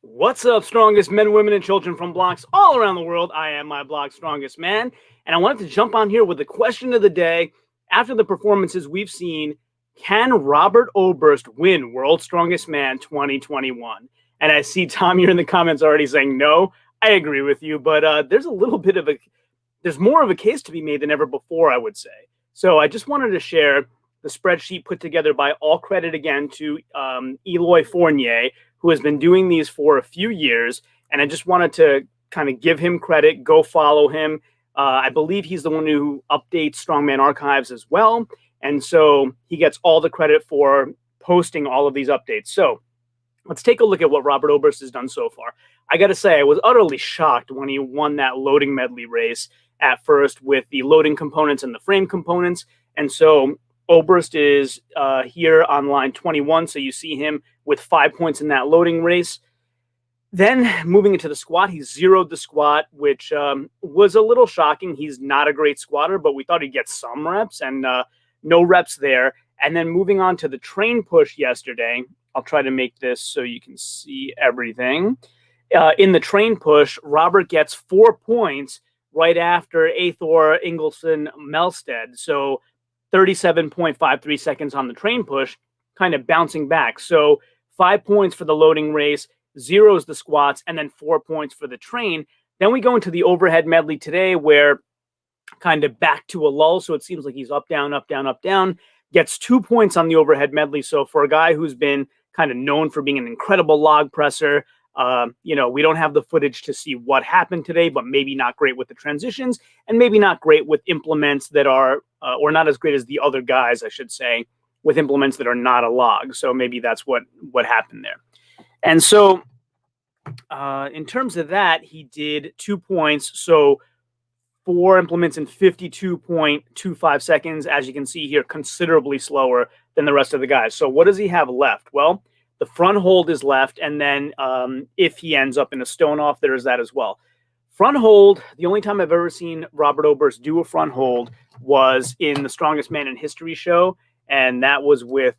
What's up, strongest men, women, and children from blocks all around the world? I am my blog's strongest man, and I wanted to jump on here with the question of the day. After the performances we've seen, can Robert Oberst win World's Strongest Man 2021? And I see Tom here in the comments already saying no. I agree with you, but there's more of a case to be made than ever before, I would say. So I just wanted to share the spreadsheet put together by all credit again to Eloi Fournier, who has been doing these for a few years. And I just wanted to kind of give him credit, go follow him. I believe he's the one who updates Strongman Archives as well. And so he gets all the credit for posting all of these updates. So let's take a look at what Robert Oberst has done so far. I got to say, I was utterly shocked when he won that loading medley race at first with the loading components and the frame components. And so Oberst is here on line 21, so you see him with 5 points in that loading race. Then moving into the squat, he zeroed the squat, which was a little shocking. He's not a great squatter, but we thought he'd get some reps, and no reps there. And then moving on to the train push yesterday, I'll try to make this so you can see everything. In the train push, Robert gets 4 points right after Athor Ingolson Melstead. So 37.53 seconds on the train push, kind of bouncing back. So 5 points for the loading race, zeros the squats, and then 4 points for the train. Then we go into the overhead medley today where kind of back to a lull. So it seems like he's up, down, up, down, up, down. Gets 2 points on the overhead medley. So for a guy who's been kind of known for being an incredible log presser, we don't have the footage to see what happened today, but maybe not great with the transitions and maybe not great with implements that are, or not as great as the other guys, I should say, with implements that are not a log. So maybe that's what happened there. And so in terms of that, he did 2 points. So 4 implements in 52.25 seconds, as you can see here, considerably slower than the rest of the guys. So what does he have left? Well, the front hold is left, and then if he ends up in a stone off, there is that as well. Front hold, the only time I've ever seen Robert Oberst do a front hold was in the Strongest Man in History show, and that was with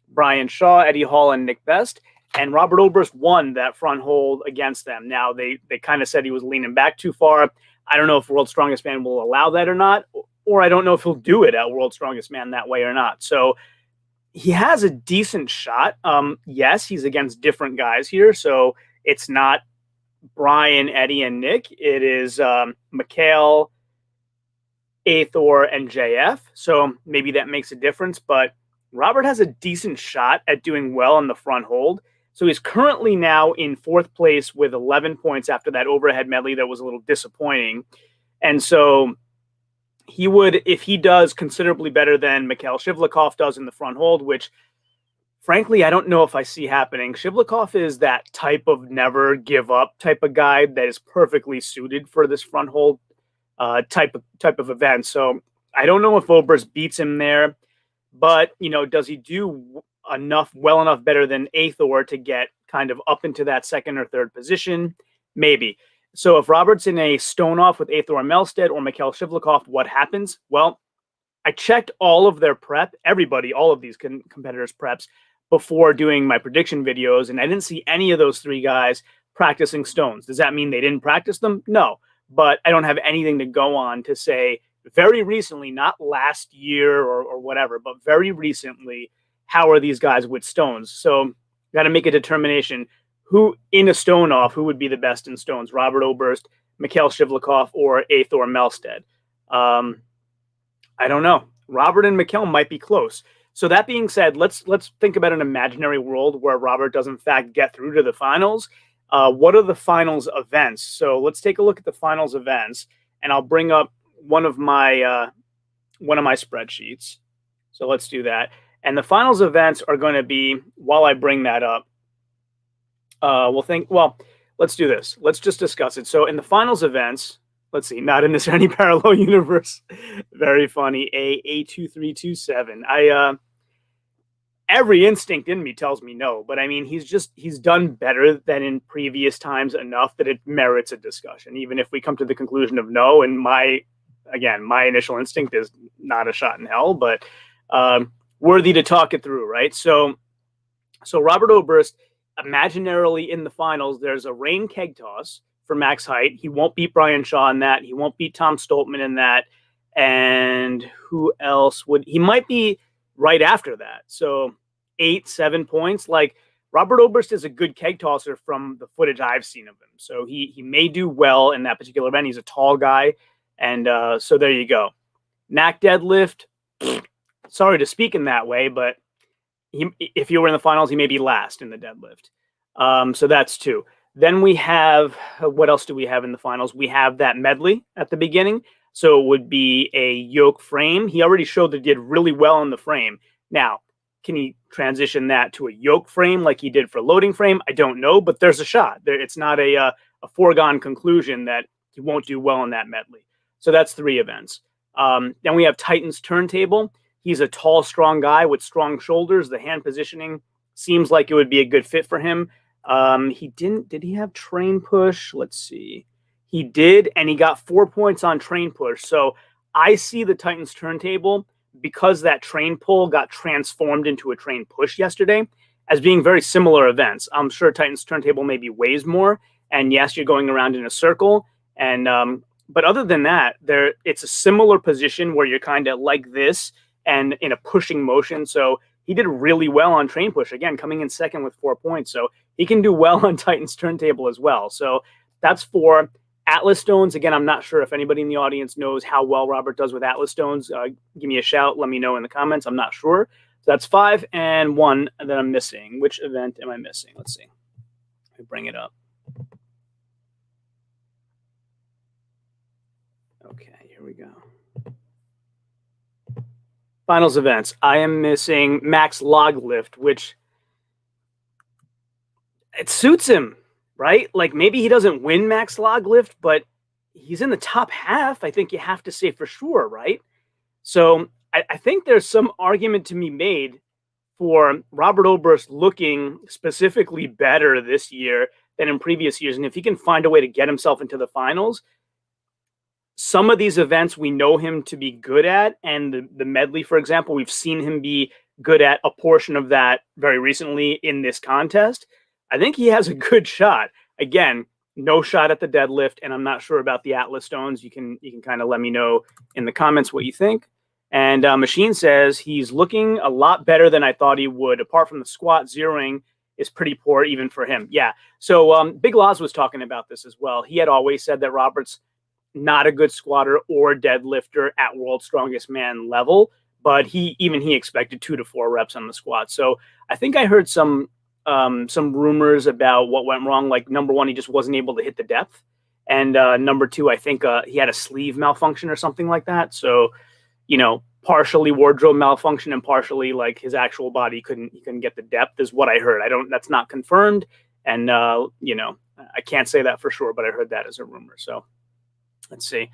Brian Shaw, Eddie Hall, and Nick Best. And Robert Oberst won that front hold against them. Now, they kind of said he was leaning back too far. I don't know if World's Strongest Man will allow that or not, or I don't know if he'll do it at World's Strongest Man that way or not. So he has a decent shot. Yes, he's against different guys here. So it's not Brian, Eddie, and Nick. It is Mikhail, Athor, and JF. So maybe that makes a difference. But Robert has a decent shot at doing well on the front hold. So he's currently now in 4th place with 11 points after that overhead medley that was a little disappointing. And so he would, if he does considerably better than Mikhail Shivlikov does in the front hold, which frankly, I don't know if I see happening. Shivlikov is that type of never give up type of guy that is perfectly suited for this front hold type of event. So I don't know if Oberst beats him there, but does he do well enough better than Athor to get kind of up into that 2nd or 3rd position? Maybe. So if Robert's in a stone off with Athor Melstead or Mikhail Shivlikov, what happens? Well, I checked all of their prep, all of these competitors' preps before doing my prediction videos, and I didn't see any of those 3 guys practicing stones. Does that mean they didn't practice them? No, but I don't have anything to go on to say very recently, not last year or whatever, but very recently, how are these guys with stones? So got to make a determination. Who in a stone off, who would be the best in stones? Robert Oberst, Mikhail Shivlikov, or Athor Melstead? I don't know. Robert and Mikhail might be close. So that being said, let's think about an imaginary world where Robert does in fact get through to the finals. What are the finals events? So let's take a look at the finals events, and I'll bring up one of my spreadsheets. So let's do that. And the finals events are going to be, while I bring that up, let's do this. Let's just discuss it. So in the finals events, let's see, not in this any parallel universe. Very funny. A2327. Every instinct in me tells me no, but I mean, he's done better than in previous times enough that it merits a discussion, even if we come to the conclusion of no. And my initial instinct is not a shot in hell, but worthy to talk it through, right? So Robert Oberst imaginarily in the finals, there's a rain keg toss for max height. He won't beat Brian Shaw in that. He won't beat Tom Stoltman in that. And who else would he might be right after that? So 8-7 points. Like Robert Oberst is a good keg tosser from the footage I've seen of him. So he may do well in that particular event. He's a tall guy. And so there you go. Knack deadlift. Sorry to speak in that way, but if you were in the finals, he may be last in the deadlift. So that's 2. Then we have, what else do we have in the finals? We have that medley at the beginning. So it would be a yoke frame. He already showed that he did really well in the frame. Now, can he transition that to a yoke frame like he did for loading frame? I don't know, but there's a shot. It's not a foregone conclusion that he won't do well in that medley. So that's 3 events. Then we have Titan's turntable. He's a tall, strong guy with strong shoulders. The hand positioning seems like it would be a good fit for him. Did he have train push? Let's see. He did, and he got 4 points on train push. So I see the Titans turntable, because that train pull got transformed into a train push yesterday, as being very similar events. I'm sure Titans turntable maybe weighs more, and yes, you're going around in a circle. And but other than that, it's a similar position where you're kind of like this and in a pushing motion. So he did really well on train push, again, coming in second with 4 points. So he can do well on Titans turntable as well. So that's 4. Atlas stones, again, I'm not sure if anybody in the audience knows how well Robert does with Atlas stones. Give me a shout. Let me know in the comments. I'm not sure. So that's 5 and 1 that I'm missing. Which event am I missing? Let's see. Let me bring it up. Okay, here we go. Finals events. I am missing max log lift, which it suits him. Right? Like maybe he doesn't win max log lift, but he's in the top half. I think you have to say for sure, right? So I think there's some argument to be made for Robert Oberst looking specifically better this year than in previous years. And if he can find a way to get himself into the finals, some of these events we know him to be good at. And the medley, for example, we've seen him be good at a portion of that very recently in this contest. I think he has a good shot. Again, no shot at the deadlift, and I'm not sure about the Atlas stones. You can kind of let me know in the comments what you think. And Machine says he's looking a lot better than I thought he would. Apart from the squat, zeroing is pretty poor even for him. Yeah. So Big Loz was talking about this as well. He had always said that Robert's not a good squatter or deadlifter at World's Strongest Man level, but he expected 2 to 4 reps on the squat. So I think I heard some rumors about what went wrong. Like number 1, he just wasn't able to hit the depth. And number 2, I think he had a sleeve malfunction or something like that. So, partially wardrobe malfunction and partially like his actual body he couldn't get the depth is what I heard. That's not confirmed. And, I can't say that for sure, but I heard that as a rumor. So let's see.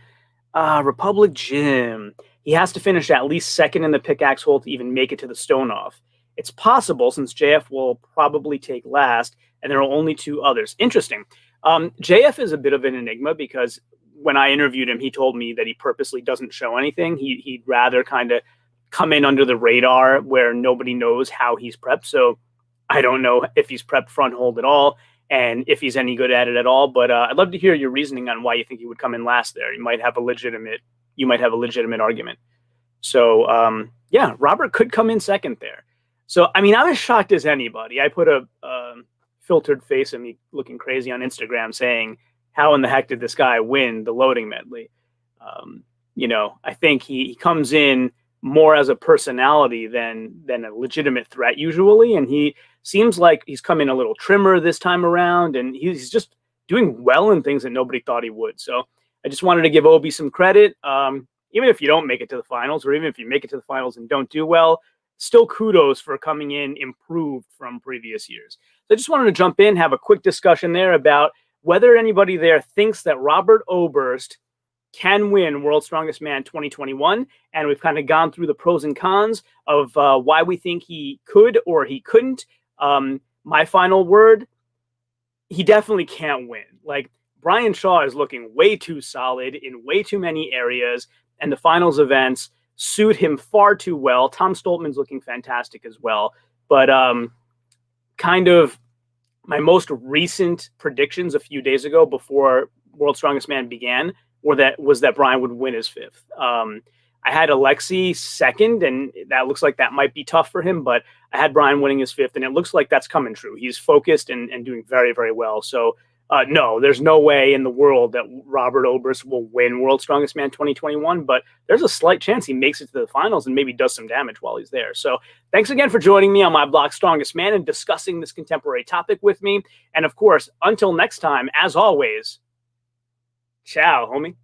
Republic Jim. He has to finish at least second in the pickaxe hole to even make it to the stone off. It's possible since JF will probably take last, and there are only 2 others. Interesting. JF is a bit of an enigma because when I interviewed him, he told me that he purposely doesn't show anything. He'd rather kind of come in under the radar where nobody knows how he's prepped. So I don't know if he's prepped front hold at all and if he's any good at it at all. But I'd love to hear your reasoning on why you think he would come in last there. You might have a legitimate argument. So yeah, Robert could come in second there. So, I'm as shocked as anybody. I put a filtered face of me looking crazy on Instagram saying, how in the heck did this guy win the loading medley? I think he comes in more as a personality than a legitimate threat usually. And he seems like he's come in a little trimmer this time around, and he's just doing well in things that nobody thought he would. So I just wanted to give Obi some credit. Even if you don't make it to the finals, or even if you make it to the finals and don't do well, still kudos for coming in improved from previous years. So I just wanted to jump in, have a quick discussion there about whether anybody there thinks that Robert Oberst can win World's Strongest Man 2021. And we've kind of gone through the pros and cons of why we think he could or he couldn't. My final word, he definitely can't win. Like, Brian Shaw is looking way too solid in way too many areas, and the finals events suit him far too well. Tom Stoltman's looking fantastic as well, but kind of my most recent predictions a few days ago before World's Strongest Man began was that Brian would win his fifth. I had Alexei second, and that looks like that might be tough for him, but I had Brian winning his fifth, and it looks like that's coming true. He's focused and doing very, very well. So no, there's no way in the world that Robert Oberst will win World's Strongest Man 2021, but there's a slight chance he makes it to the finals and maybe does some damage while he's there. So thanks again for joining me on my blog Strongest Man and discussing this contemporary topic with me. And of course, until next time, as always, ciao, homie.